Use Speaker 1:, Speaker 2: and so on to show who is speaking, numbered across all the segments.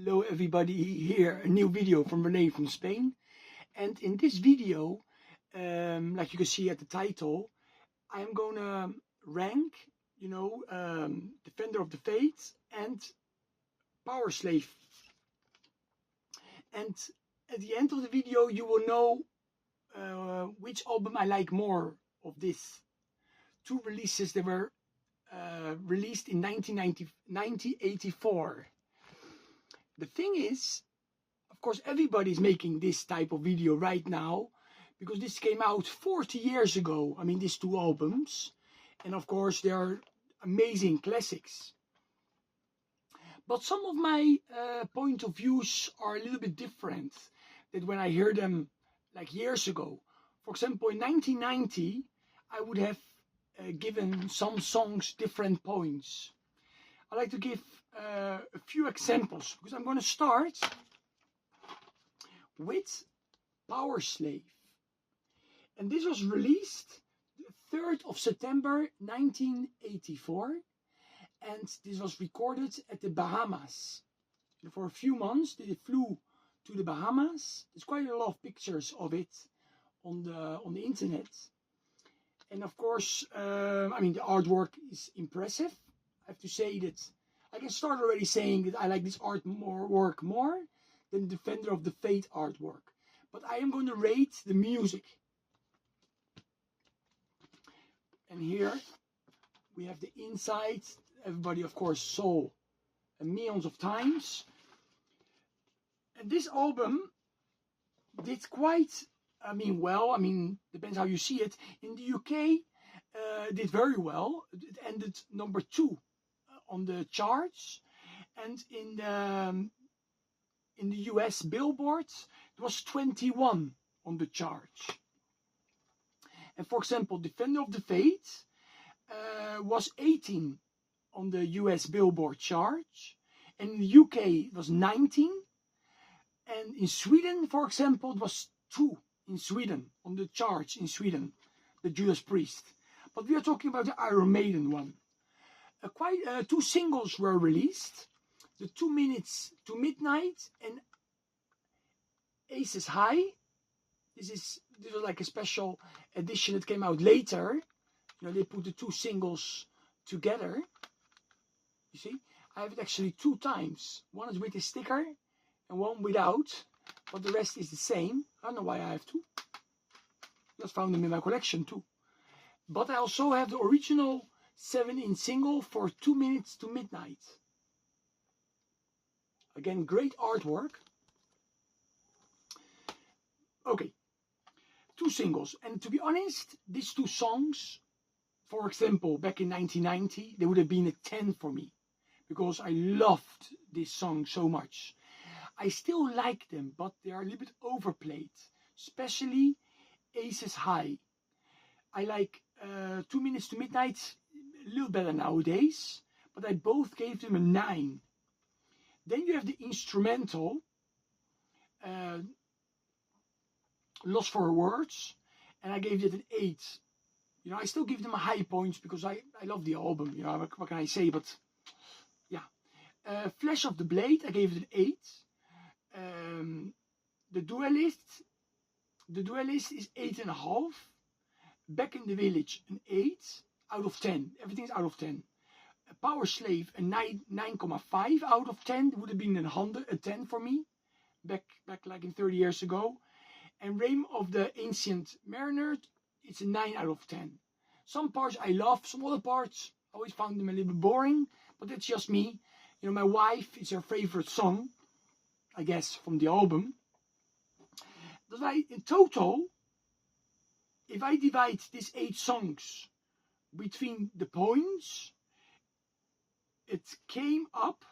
Speaker 1: Hello everybody, here a new video from Renee from Spain. And in this video, like you can see at the title, I am going to rank, Defender of the Faith and Powerslave. And at the end of the video, you will know which album I like more of these two releases that were released in 1984. The thing is, of course, everybody's making this type of video right now because this came out 40 years ago. I mean, these two albums. And of course, they are amazing classics. But some of my point of views are a little bit different than when I heard them like years ago. For example, in 1990, I would have given some songs different points. I'd like to give a few examples because I'm going to start with Powerslave. And this was released the 3rd of September 1984. And this was recorded at the Bahamas. And for a few months they flew to the Bahamas. There's quite a lot of pictures of it on the internet. And of course, I mean, the artwork is impressive. I have to say that I can start already saying that I like this artwork more than Defender of the Faith artwork. But I am going to rate the music. And here we have the inside. Everybody, of course, saw millions of times. And this album did quite, depends how you see it. In the UK, did very well. It ended number 2 on the charts, and in the US Billboard it was 21 on the charts. And for example, Defender of the Faith was 18 on the US Billboard charts, and in the UK it was 19, and in Sweden, for example, it was 2 in Sweden on the charts in Sweden, the Judas Priest. But we are talking about the Iron Maiden one. Two singles were released, the 2 Minutes to Midnight and Aces High. This was like a special edition that came out later. You know, they put the 2 singles together. You see, I have it actually 2 times. One is with a sticker and one without, but the rest is the same. I don't know why I have 2. Just found them in my collection too. But I also have the original 7-inch single for 2 Minutes to Midnight. Again, great artwork. Okay, 2 singles. And to be honest, these 2 songs, for example, back in 1990, they would have been a 10 for me. Because I loved this song so much. I still like them, but they are a little bit overplayed. Especially Aces High. I like 2 Minutes to Midnight a little better nowadays, but I both gave them a 9. Then you have the instrumental, Lost for Words, and I gave it an 8. You know, I still give them a high points because I love the album. You know, what can I say? But yeah, Flash of the Blade, I gave it an 8. The Duelist is 8.5. Back in the Village, an 8 out of 10. Everything's out of 10. Powerslave, a 9.5 out of 10. It would have been a 10 for me. Back like in 30 years ago. And Realm of the Ancient Mariner, it's a 9 out of 10. Some parts I love, some other parts I always found them a little bit boring. But that's just me. You know, my wife, it's her favorite song, I guess, from the album. That's why in total, if I divide these 8 songs between the points, it came up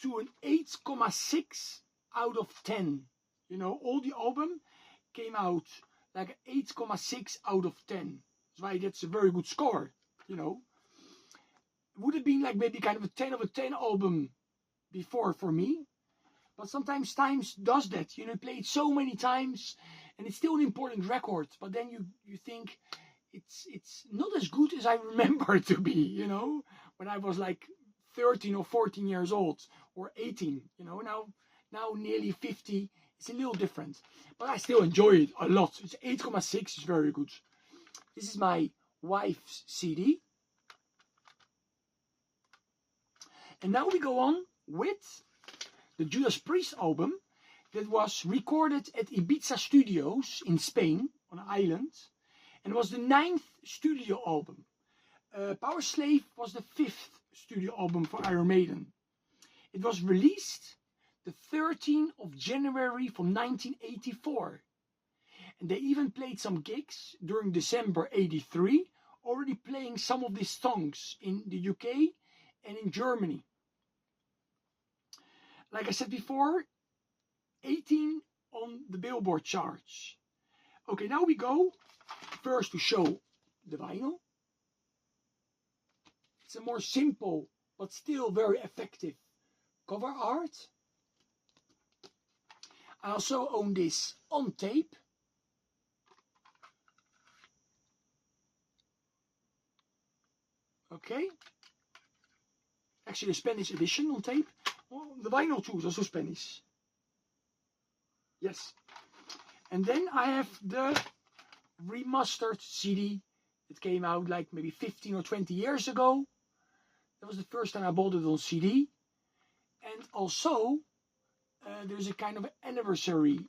Speaker 1: to an 8.6 out of 10. You know, all the album came out like an 8.6 out of 10. That's why that's a very good score, you know. It would have been like maybe kind of a 10 of a 10 album before for me. But sometimes times does that. You know, play it so many times and it's still an important record. But then you think it's not as good as I remember it to be, you know, when I was like 13 or 14 years old or 18, you know, now nearly 50. It's a little different, but I still enjoy it a lot. It's 8,6, it's very good. This is my wife's CD. And now we go on with the Judas Priest album that was recorded at Ibiza Studios in Spain, on an island, and was the 9th studio album. Powerslave was the 5th studio album for Iron Maiden. It was released the 13th of January from 1984. And they even played some gigs during December 83, already playing some of these songs in the UK and in Germany. Like I said before, 18 on the Billboard charts. Okay, now we go first to show the vinyl. It's a more simple but still very effective cover art. I also own this on tape. Okay. Actually a Spanish edition on tape. Well, the vinyl too is also Spanish. Yes. And then I have the remastered CD. It came out like maybe 15 or 20 years ago. That was the first time I bought it on CD. And also, there's a kind of anniversary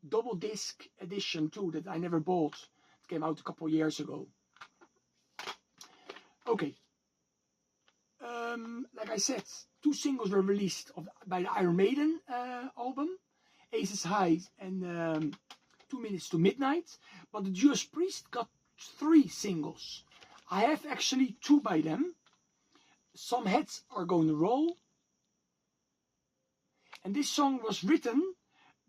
Speaker 1: double disc edition too that I never bought. It came out a couple of years ago. Okay. Like I said, 2 singles were released by the Iron Maiden album, Aces High and 2 Minutes to Midnight. But the Judas Priest got 3 singles. I have actually 2 by them. Some Heads Are Going to Roll. And this song was written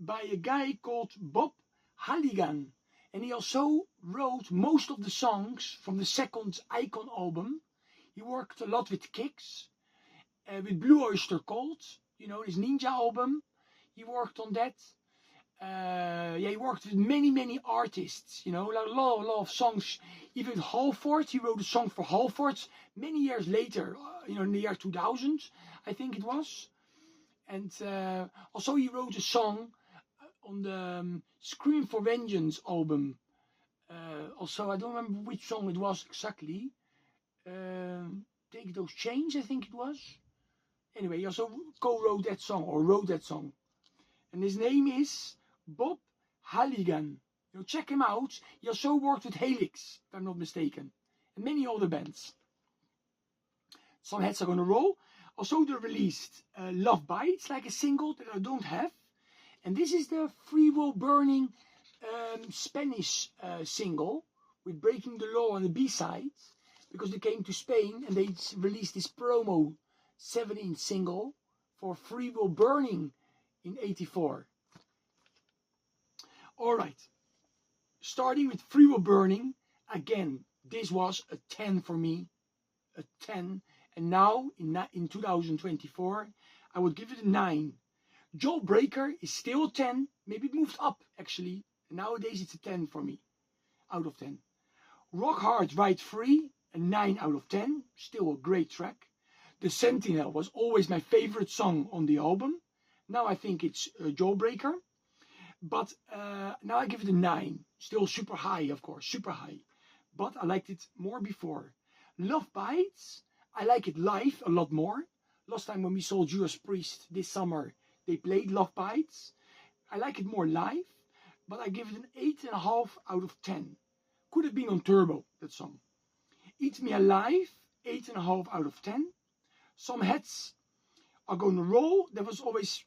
Speaker 1: by a guy called Bob Halligan. And he also wrote most of the songs from the second Icon album. He worked a lot with Kicks, with Blue Oyster Cult, you know, his Ninja album. He worked on that. Yeah, he worked with many artists, you know, like a lot of songs. Even Halford, he wrote a song for Halford many years later, you know, in the year 2000, I think it was. And also he wrote a song on the Scream for Vengeance album. Also, I don't remember which song it was exactly. Take Those Chains, I think it was. Anyway, he also co-wrote that song, or wrote that song. And his name is Bob Halligan. You know, check him out. He also worked with Helix, if I'm not mistaken, and many other bands. Some Heads Are Gonna Roll. Also, they released Love Bites, like a single that I don't have. And this is the Free Will Burning Spanish single with Breaking the Law on the B-side, because they came to Spain and they released this promo 7-inch single for Free Will Burning in 84. Alright, starting with Free Will Burning, again, this was a 10 for me, a 10, and now in 2024, I would give it a 9. Jawbreaker is still a 10, maybe it moved up actually, nowadays it's a 10 for me, out of 10. Rock Hard Ride Free, a 9 out of 10, still a great track. The Sentinel was always my favorite song on the album. Now I think it's Jawbreaker. But now I give it a 9. Still super high, of course, super high. But I liked it more before. Love Bites, I like it live a lot more. Last time when we saw Judas Priest this summer, they played Love Bites. I like it more live, but I give it an 8.5 out of 10. Could have been on Turbo, that song. Eat Me Alive, 8.5 out of 10. Some Heads Are Gonna Roll, that was always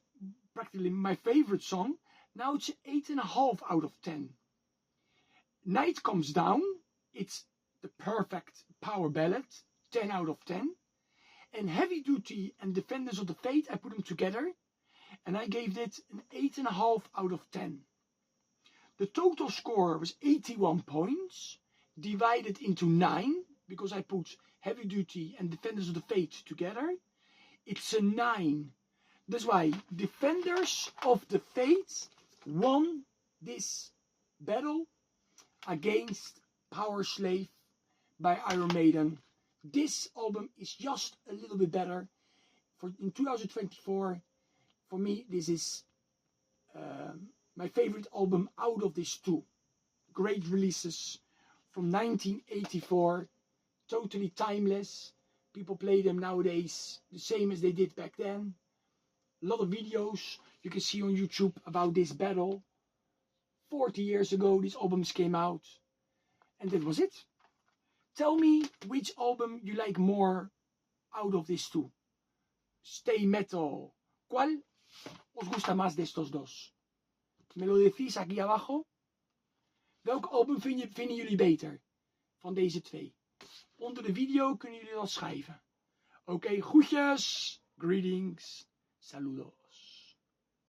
Speaker 1: practically my favorite song. Now it's 8.5 out of 10. Night Comes Down, it's the perfect power ballad, 10 out of 10. And Heavy Duty and Defenders of the Faith, I put them together, and I gave it an 8.5 out of 10. The total score was 81 points, divided into 9, because I put Heavy Duty and Defenders of the Faith together. It's a 9. That's why Defenders of the Faith won this battle against Powerslave by Iron Maiden. This album is just a little bit better. in 2024, for me, this is my favorite album out of these two. Great releases from 1984, totally timeless. People play them nowadays the same as they did back then. A lot of videos you can see on YouTube about this battle. 40 years ago these albums came out. And that was it. Tell me which album you like more out of these two. Stay metal. ¿Cuál os gusta más de estos dos? Me lo decís aquí abajo. Welk album vinden jullie beter van deze twee? Onder de video kunnen jullie dat schrijven. Oké, groetjes. Greetings. Saludos.